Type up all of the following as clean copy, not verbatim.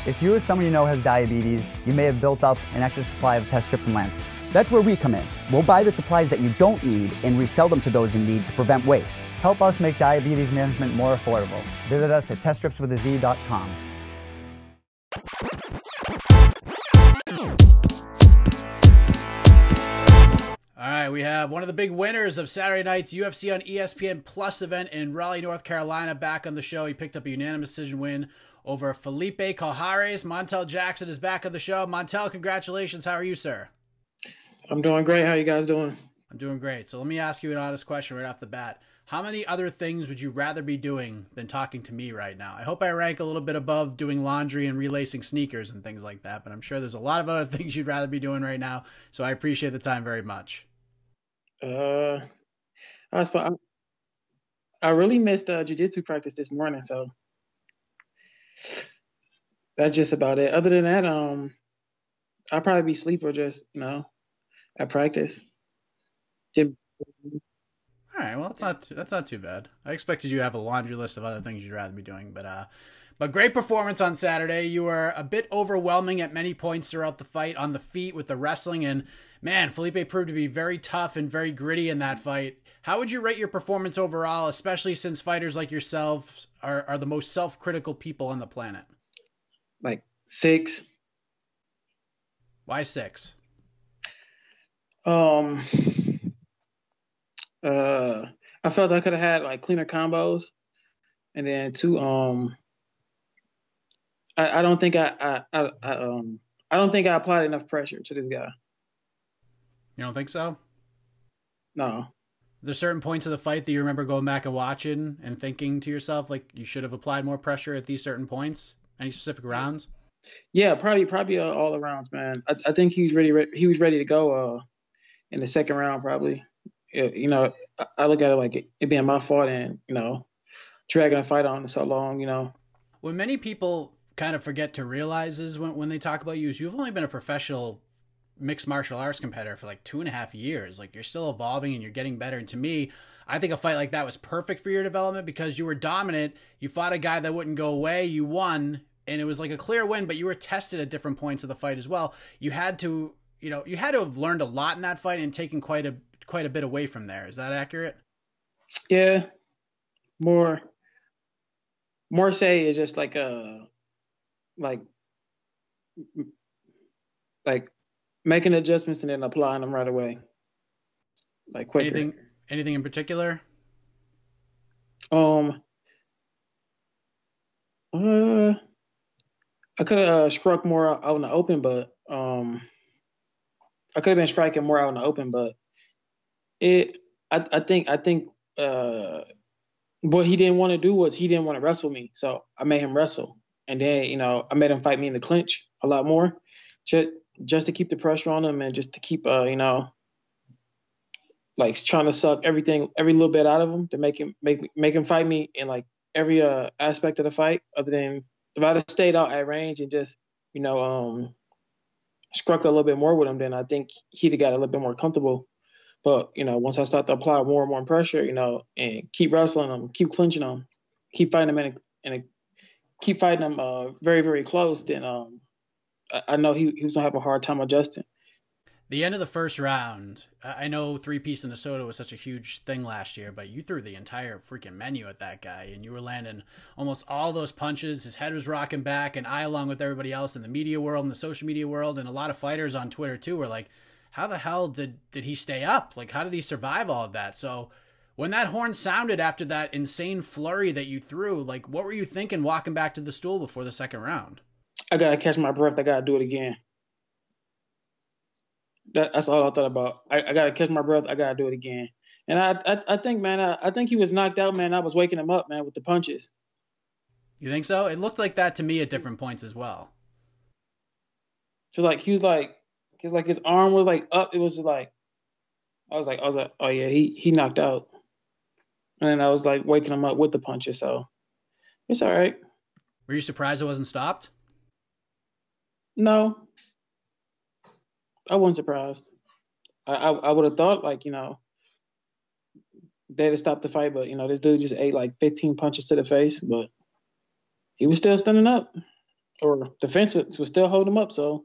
If you or someone you know has diabetes, you may have built up an extra supply of test strips and lancets. That's where we come in. We'll buy the supplies that you don't need and resell them to those in need to prevent waste. Help us make diabetes management more affordable. Visit us at teststripswithaz.com. All right, we have one of the big winners of Saturday night's UFC on ESPN Plus event in Raleigh, North Carolina, back on the show. He picked up a unanimous decision win over Felipe Colares. Montel Jackson is back on the show. Montel, congratulations. How are you, sir? I'm doing great. How are you guys doing? I'm doing great. So let me ask you an honest question right off the bat. How many other things would you rather be doing than talking to me right now? I hope I rank a little bit above doing laundry and relacing sneakers and things like that, but I'm sure there's a lot of other things you'd rather be doing right now. So I appreciate the time very much. I really missed jiu-jitsu practice this morning, so that's just about it. Other than that, I'll probably be asleep or just, at practice. All right, well, that's not too bad. I expected you to have a laundry list of other things you'd rather be doing, but great performance on Saturday. You were a bit overwhelming at many points throughout the fight on the feet with the wrestling, and man, Felipe proved to be very tough and very gritty in that fight. How would you rate your performance overall, especially since fighters like yourself are the most self-critical people on the planet? Like 6. Why 6? I felt I could have had like cleaner combos, and then 2. I don't think I don't think I applied enough pressure to this guy. You don't think so? No. There's certain points of the fight that you remember going back and watching and thinking to yourself, like, you should have applied more pressure at these certain points? Any specific rounds? Yeah, probably all the rounds, man. I think he was ready to go in the second round, probably. I look at it like it being my fault and, dragging a fight on so long, What many people kind of forget to realize is when they talk about you is you've only been a professional mixed martial arts competitor for like 2.5 years. Like, you're still evolving and you're getting better. And to me, I think a fight like that was perfect for your development because you were dominant. You fought a guy that wouldn't go away. You won, and it was like a clear win, but you were tested at different points of the fight as well. You had to have learned a lot in that fight and taken quite a bit away from there. Is that accurate? Yeah. More say is just like making adjustments and then applying them right away. Like quicker. Anything in particular? I could have struck more out in the open, but I could have been striking more out in the open, but I think what he didn't want to do was he didn't want to wrestle me, so I made him wrestle, and then I made him fight me in the clinch a lot more, just to keep the pressure on him and just to keep like trying to suck every little bit out of him to make him fight me in like every aspect of the fight, other than if I'd have stayed out at range and just struck a little bit more with him, then I think he'd have got a little bit more comfortable. But once I start to apply more and more pressure, and keep wrestling him, keep clinching him, keep fighting him and keep fighting him very, very close, then I know he was gonna have a hard time adjusting. The end of the first round, I know 3-piece Minnesota was such a huge thing last year, but you threw the entire freaking menu at that guy, and you were landing almost all those punches. His head was rocking back, and I, along with everybody else in the media world and the social media world, and a lot of fighters on Twitter too, were like, how the hell did he stay up? Like, how did he survive all of that? So when that horn sounded after that insane flurry that you threw, like, what were you thinking walking back to the stool before the second round? I got to catch my breath. I got to do it again. That's all I thought about. I got to catch my breath. I got to do it again. And I think, man, I think he was knocked out, man. I was waking him up, man, with the punches. You think so? It looked like that to me at different points as well. So, like, he was like, his arm was like up. It was like, I was like, oh yeah, he knocked out. And then I was like waking him up with the punches. So it's all right. Were you surprised it wasn't stopped? No, I wasn't surprised. I would have thought, like, they'd have stopped the fight, but this dude just ate like 15 punches to the face, but he was still standing up. or the fence was still holding him up. So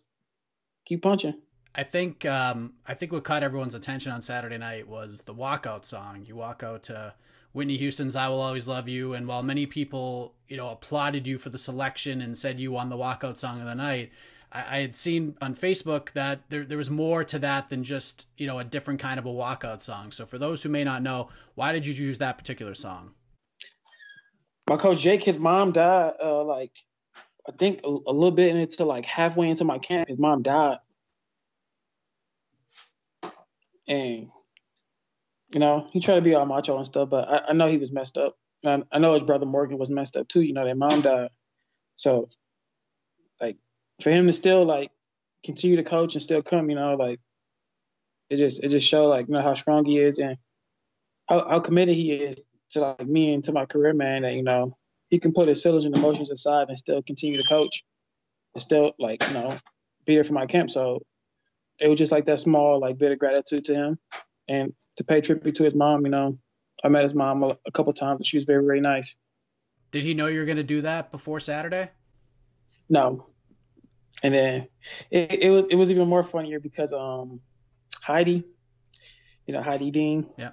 keep punching. I think what caught everyone's attention on Saturday night was the walkout song. You walk out to Whitney Houston's "I Will Always Love You," and while many people, applauded you for the selection and said you won the walkout song of the night, I had seen on Facebook that there was more to that than just, a different kind of a walkout song. So for those who may not know, why did you choose that particular song? My coach Jake, his mom died, I think a little bit into like halfway into my camp. His mom died. And, he tried to be all macho and stuff, but I know he was messed up. And I know his brother Morgan was messed up too. Their mom died. So, for him to still, continue to coach and still come, it just showed, how strong he is and how committed he is to, me and to my career, man, that, he can put his feelings and emotions aside and still continue to coach and still, be there for my camp. So, it was just that small, bit of gratitude to him and to pay tribute to his mom. I met his mom a couple times and she was very, very nice. Did he know you were going to do that before Saturday? No. And then it was even more funnier because Heidi, Heidi Dean. Yeah.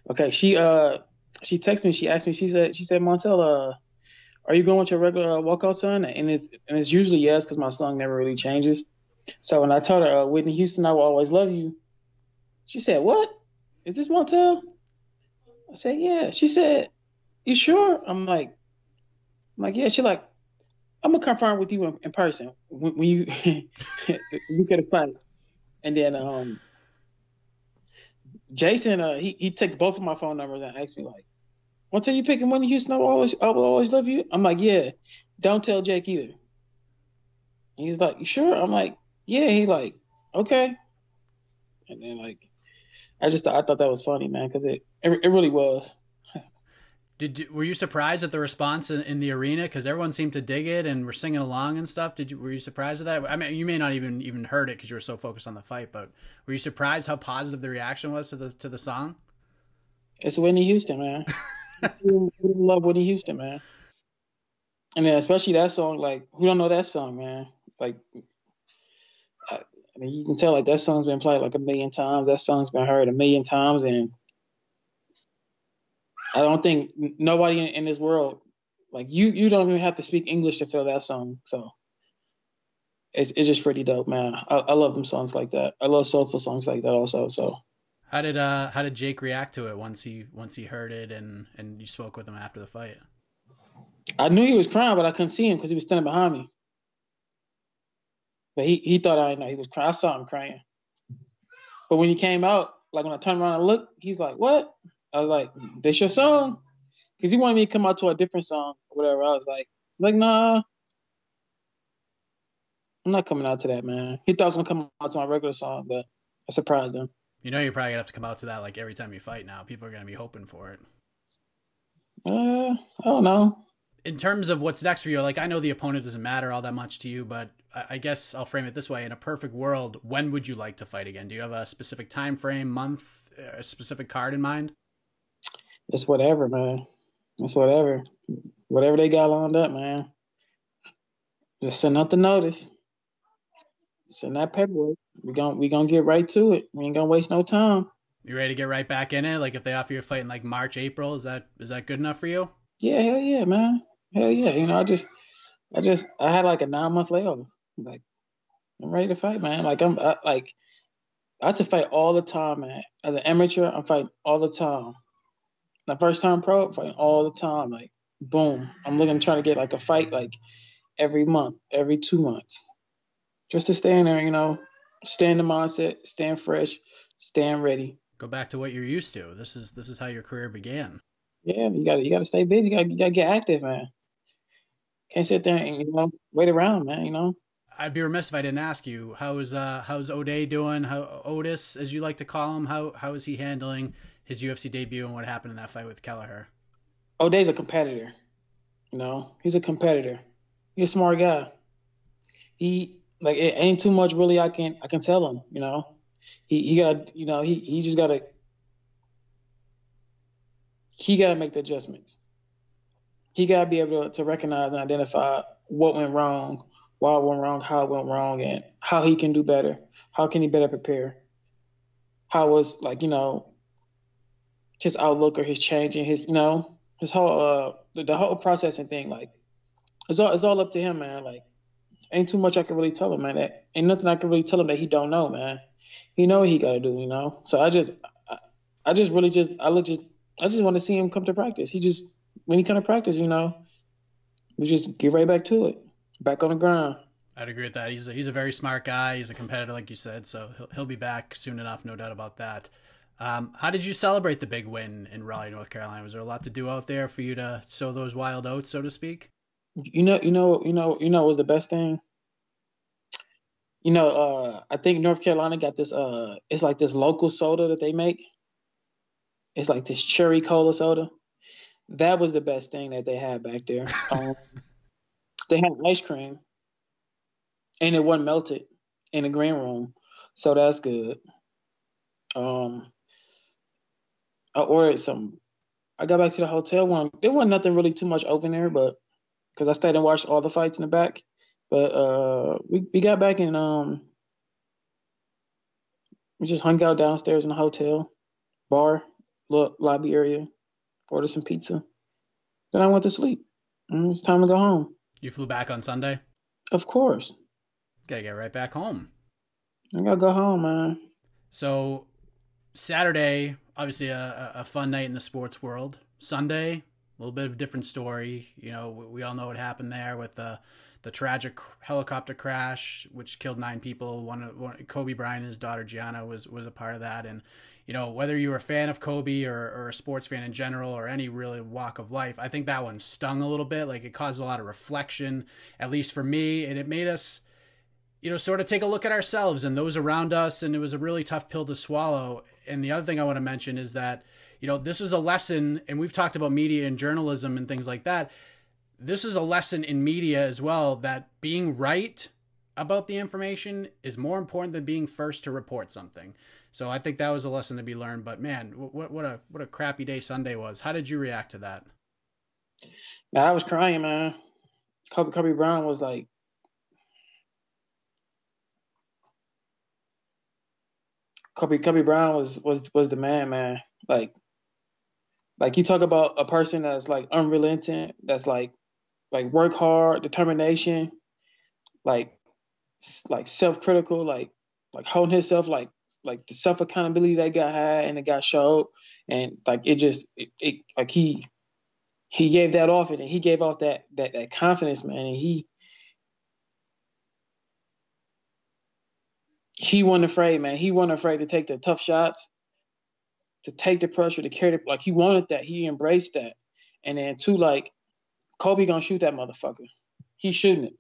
Okay, she texted me, she asked me, she said, Montel, are you going with your regular walkout son? And it's usually yes, because my song never really changes. So when I told her, Whitney Houston, I Will Always Love You, she said, what? Is this Montel? I said, yeah. She said, you sure? I'm like, yeah. She like, I'm going to confirm with you in person when you we get a fight. And then Jason, he takes both of my phone numbers and asks me Montel, you picking Whitney Houston, I will always love you? I'm like, yeah. Don't tell Jake either. And he's like, you sure? I'm like, yeah. He like, okay. And then I thought that was funny, man, because it really was. Were you surprised at the response in the arena? Because everyone seemed to dig it and were singing along and stuff. Were you surprised at that? I mean, you may not even heard it because you were so focused on the fight, but were you surprised how positive the reaction was to the song? It's Whitney Houston, man. We love Whitney Houston, man. And then especially that song, who don't know that song, man? I mean, you can tell that song's been played 1 million times. That song's been heard 1 million times, and I don't think nobody in this world, you don't even have to speak English to feel that song. So it's just pretty dope, man. I love them songs like that. I love soulful songs like that also. So how did Jake react to it once he heard it and you spoke with him after the fight? I knew he was crying, but I couldn't see him because he was standing behind me. But he thought I didn't know he was crying. I saw him crying. But when he came out, when I turned around and looked, he's like, what? I was like, this your song? Because he wanted me to come out to a different song or whatever. I was like, nah, I'm not coming out to that, man. He thought I was going to come out to my regular song, but I surprised him. You're probably going to have to come out to that every time you fight now. People are going to be hoping for it. I don't know. In terms of what's next for you, I know the opponent doesn't matter all that much to you, but I guess I'll frame it this way. In a perfect world, when would you like to fight again? Do you have a specific time frame, month, a specific card in mind? It's whatever, man. It's whatever. Whatever they got lined up, man. Just send out the notice. Send that paperwork. We gonna get right to it. We ain't gonna waste no time. You ready to get right back in it? If they offer you a fight in March, April, is that good enough for you? Yeah, hell yeah, man. Hell yeah. I had a 9-month layover. I'm ready to fight, man. I used to fight all the time, man. As an amateur, I'm fighting all the time. My first time pro, I'm fighting all the time. Boom. I'm looking to try to get a fight every month, every 2 months. Just to stay in there, stay in the mindset, staying fresh, staying ready. Go back to what you're used to. This is how your career began. Yeah, you gotta stay busy. You gotta get active, man. Can't sit there and wait around, man. I'd be remiss if I didn't ask you how's Ode doing? How Otis, as you like to call him, how is he handling his UFC debut and what happened in that fight with Kelleher? Ode's a competitor. He's a competitor. He's a smart guy. He it ain't too much really I can tell him. He got he just gotta make the adjustments. He gotta be able to recognize and identify what went wrong, why it went wrong, how it went wrong, and how he can do better. How can he better prepare? How was like, his outlook or his change and his, his whole the whole processing thing. Like it's all up to him, man. Like ain't too much I can really tell him, man. That ain't nothing I can really tell him that he don't know, man. He know what he gotta do. So I just want to see him come to practice. When he come to practice, we just get right back to it, back on the grind. I'd agree with that. He's a very smart guy. He's a competitor, like you said, so he'll be back soon enough, no doubt about that. How did you celebrate the big win in Raleigh, North Carolina? Was there a lot to do out there for you to sow those wild oats, so to speak? What was the best thing? I think North Carolina got this. It's like this local soda that they make. It's like this cherry cola soda. That was the best thing that they had back there. They had ice cream, and it wasn't melted in the green room, so that's good. I ordered some. I got back to the hotel one. There wasn't nothing really too much open there, but because I stayed and watched all the fights in the back. But we got back and we just hung out downstairs in the hotel bar, lobby area, ordered some pizza. Then I went to sleep. It's time to go home. You flew back on Sunday? Of course. Gotta get right back home. I gotta go home, man. So Saturday, obviously a fun night in the sports world. Sunday, a little bit of a different story. We all know what happened there with the tragic helicopter crash, which killed 9 people. One Kobe Bryant and his daughter Gianna was a part of that. And whether you were a fan of Kobe or a sports fan in general or any really walk of life, I think that one stung a little bit. Like it caused a lot of reflection, at least for me, and it made us sort of take a look at ourselves and those around us. And it was a really tough pill to swallow. And the other thing I want to mention is that, this is a lesson, and we've talked about media and journalism and things like that. This is a lesson in media as well, that being right about the information is more important than being first to report something. So I think that was a lesson to be learned. But man, what a crappy day Sunday was. How did you react to that? Man, I was crying, man. Kobe Bryant was like, Kobe Bryant was the man. Like you talk about a person that's like unrelenting, that's like work hard, determination, like self-critical, like holding himself, like the self-accountability that guy had and the guy showed, and like it like he gave that off, and he gave off that confidence, man, and he wasn't afraid, man. He wasn't afraid to take the tough shots, to take the pressure, to carry the, like he wanted that. He embraced that. And then two, like Kobe gonna shoot that motherfucker. He's shooting it.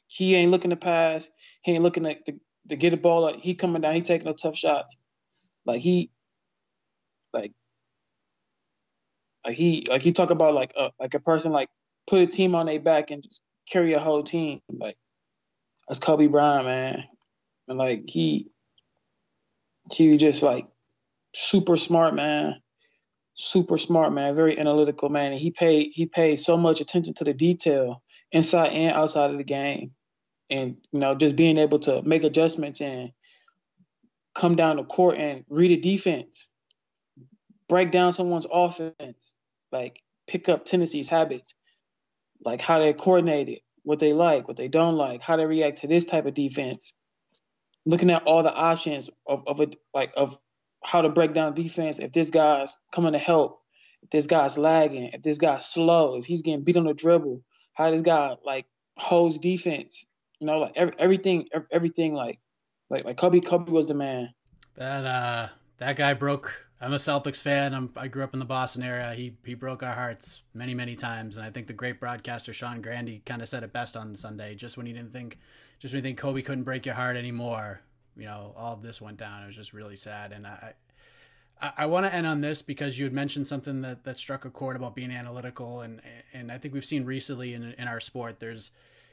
He ain't looking to pass. He ain't looking to get a ball. Like he coming down. He taking the tough shots. Like he talk about like a person like put a team on their back and just carry a whole team. Like that's Kobe Bryant, man. And like he just like super smart, man. Super smart, man. Very analytical, man. And he paid so much attention to the detail inside and outside of the game. And just being able to make adjustments and come down the court and read a defense, break down someone's offense, like pick up tendencies, habits, like how they're coordinated, what they like, what they don't like, how they react to this type of defense. Looking at all the options of how to break down defense. If this guy's coming to help, if this guy's lagging, if this guy's slow, if he's getting beat on the dribble, how this guy like holds defense. Like everything like Kobe was the man. That guy broke. I'm a Celtics fan. I grew up in the Boston area. He broke our hearts many, many times. And I think the great broadcaster Sean Grande kind of said it best on Sunday. Just when you think Kobe couldn't break your heart anymore, all of this went down. It was just really sad. And I want to end on this because you had mentioned something that struck a chord about being analytical. And I think we've seen recently in our sport, there's,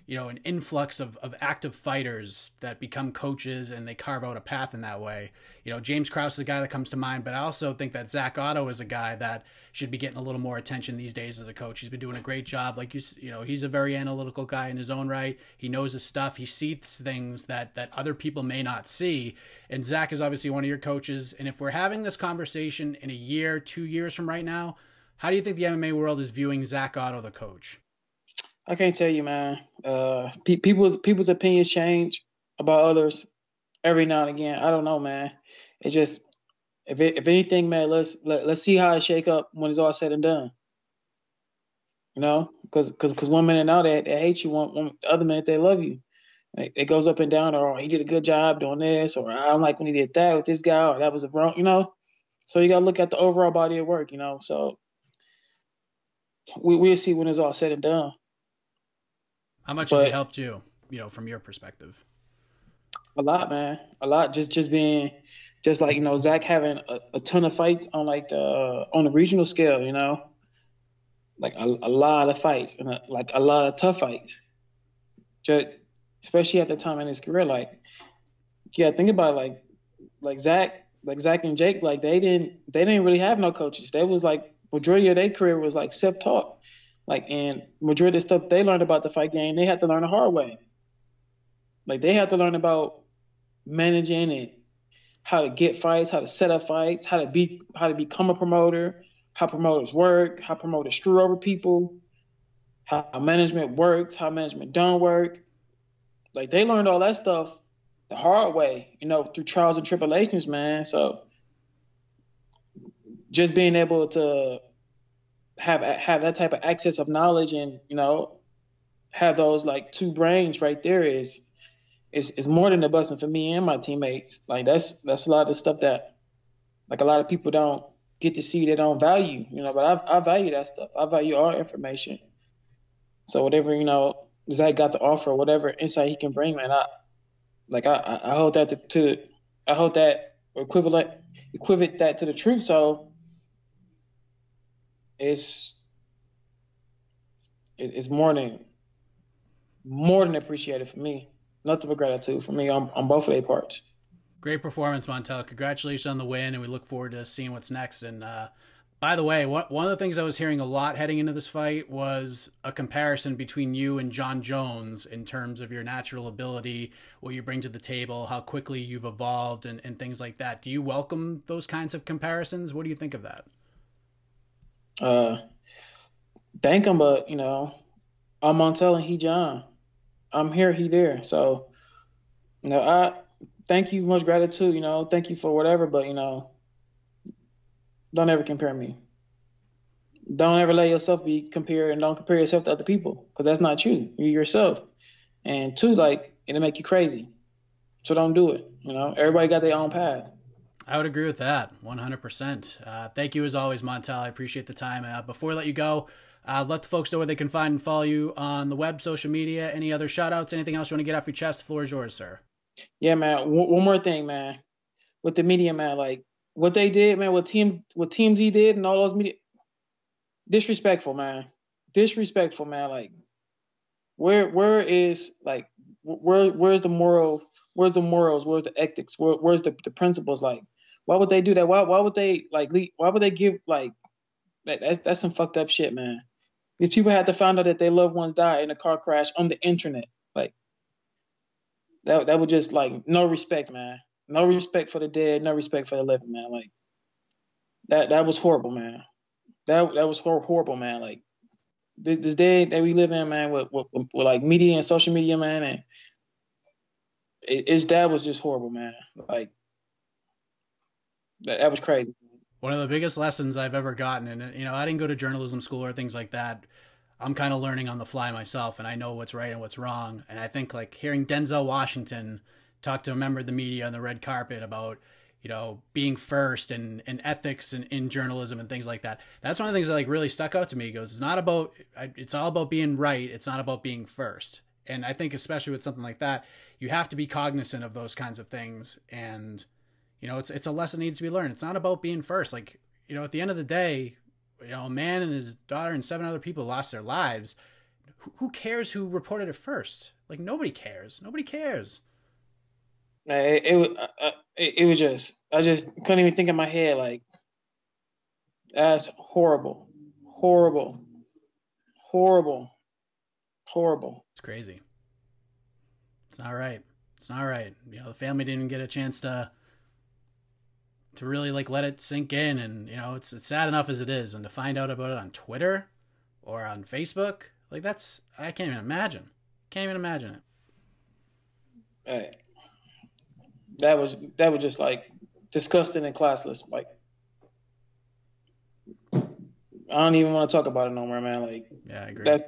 an influx of active fighters that become coaches and they carve out a path in that way. James Krause is a guy that comes to mind, but I also think that Zak Ottow is a guy that should be getting a little more attention these days as a coach. He's been doing a great job. Like he's a very analytical guy in his own right. He knows his stuff. He sees things that other people may not see. And Zach is obviously one of your coaches. And if we're having this conversation in a year, 2 years from right now, how do you think the MMA world is viewing Zak Ottow, the coach? I can't tell you, man. People's opinions change about others every now and again. I don't know, man. It's just if anything, man, let's see how it shake up when it's all said and done. Because one minute now they hate you, one other minute they love you. It goes up and down. Or he did a good job doing this, or I don't like when he did that with this guy, or that was wrong. So you gotta look at the overall body of work. So we'll see when it's all said and done. How much has it helped you, from your perspective? A lot, man. A lot. Just being, like, Zach having a ton of fights on on the regional scale, like a lot of fights and a lot of tough fights. Just, especially at the time in his career, think about it, like Zach and Jake, like they didn't really have no coaches. They was like majority of their career was like self-taught. And majority of the stuff they learned about the fight game, they had to learn the hard way. Like they had to learn about managing and how to get fights, how to set up fights, how to become a promoter, how promoters work, how promoters screw over people, how management works, how management don't work. Like they learned all that stuff the hard way, through trials and tribulations, man. So just being able to have that type of access of knowledge and have those like two brains right there is more than a blessing for me and my teammates. Like that's a lot of the stuff that like a lot of people don't get to see, they don't value, but I value that stuff. I value all information. So whatever Zach got to offer, whatever insight he can bring, man, I hold that I hold that equivalent that to the truth. So it's more than appreciated for me. Nothing but gratitude for me on both of their parts. Great performance, Montel. Congratulations on the win, and we look forward to seeing what's next. And by the way, one of the things I was hearing a lot heading into this fight was a comparison between you and John Jones in terms of your natural ability, what you bring to the table, how quickly you've evolved, and things like that. Do you welcome those kinds of comparisons? What do you think of that? Thank him, but I'm Montel and he John. I'm here, he there. So, I thank you, much gratitude. Thank you for whatever, but don't ever compare me. Don't ever let yourself be compared, and don't compare yourself to other people because that's not you. You're yourself. And two, it'll make you crazy. So don't do it. Everybody got their own path. I would agree with that 100%. Thank you as always, Montel. I appreciate the time. Before we let you go, let the folks know where they can find and follow you on the web, social media, any other shout outs, anything else you want to get off your chest. The floor is yours, sir. Yeah, man. One more thing, man. With the media, man, like what they did, man, what TMZ did and all those media, disrespectful, man. Disrespectful, man. Like where's the moral? Where's the morals? Where's the ethics? Where's the principles? Like, why would they do that? Why would they why would they give that's some fucked up shit, man. These people had to find out that their loved ones died in a car crash on the internet. Like that would just no respect, man. No respect for the dead, no respect for the living, man. Like that was horrible, man. That was horrible, man. Like this day that we live in, man, with like media and social media, man, and his dad was just horrible, man. Like that was crazy. One of the biggest lessons I've ever gotten, and I didn't go to journalism school or things like that. I'm kind of learning on the fly myself, and I know what's right and what's wrong. And I think hearing Denzel Washington talk to a member of the media on the red carpet about being first and ethics in journalism and things like that. That's one of the things that really stuck out to me. He goes, it's all about being right. It's not about being first. And I think especially with something like that, you have to be cognizant of those kinds of things. And, it's a lesson that needs to be learned. It's not about being first. At the end of the day, a man and his daughter and 7 other people lost their lives. who cares who reported it first? Like, nobody cares. Nobody cares. It was just, I just couldn't even think in my head, like, that's horrible. Horrible. Horrible. Horrible. It's crazy. It's not right. It's not right. You know, the family didn't get a chance to really like let it sink in, and you know, it's sad enough as it is, and to find out about it on Twitter or on Facebook, like that's, I can't even imagine. Can't even imagine it. Hey, that was just like disgusting and classless. Like, I don't even want to talk about it no more, man. Like, yeah, I agree. That's,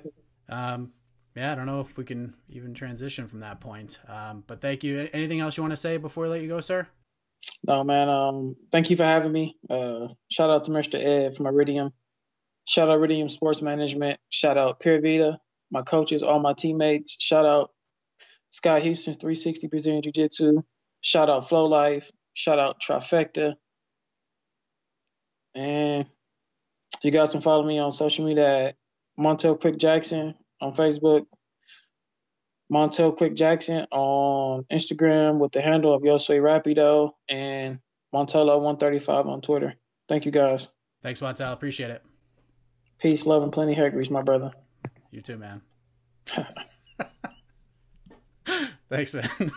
yeah, I don't know if we can even transition from that point. But thank you. Anything else you want to say before I let you go, sir? no, man. Thank you for having me. Shout out to Mr. Ed from Iridium. Shout out Iridium Sports Management. Shout out Pure Vita, my coaches, all my teammates. Shout out Sky Houston's 360 Brazilian Jiu-Jitsu. Shout out Flow Life. Shout out Trifecta. And you guys can follow me on social media at Montel Quick Jackson on Facebook, Montel Quick Jackson on Instagram with the handle of Yo Soy Rapido, and Montella135 on Twitter. Thank you, guys. Thanks, Montel. Appreciate it. Peace, love, and plenty hair grease, my brother. You too, man. Thanks, man.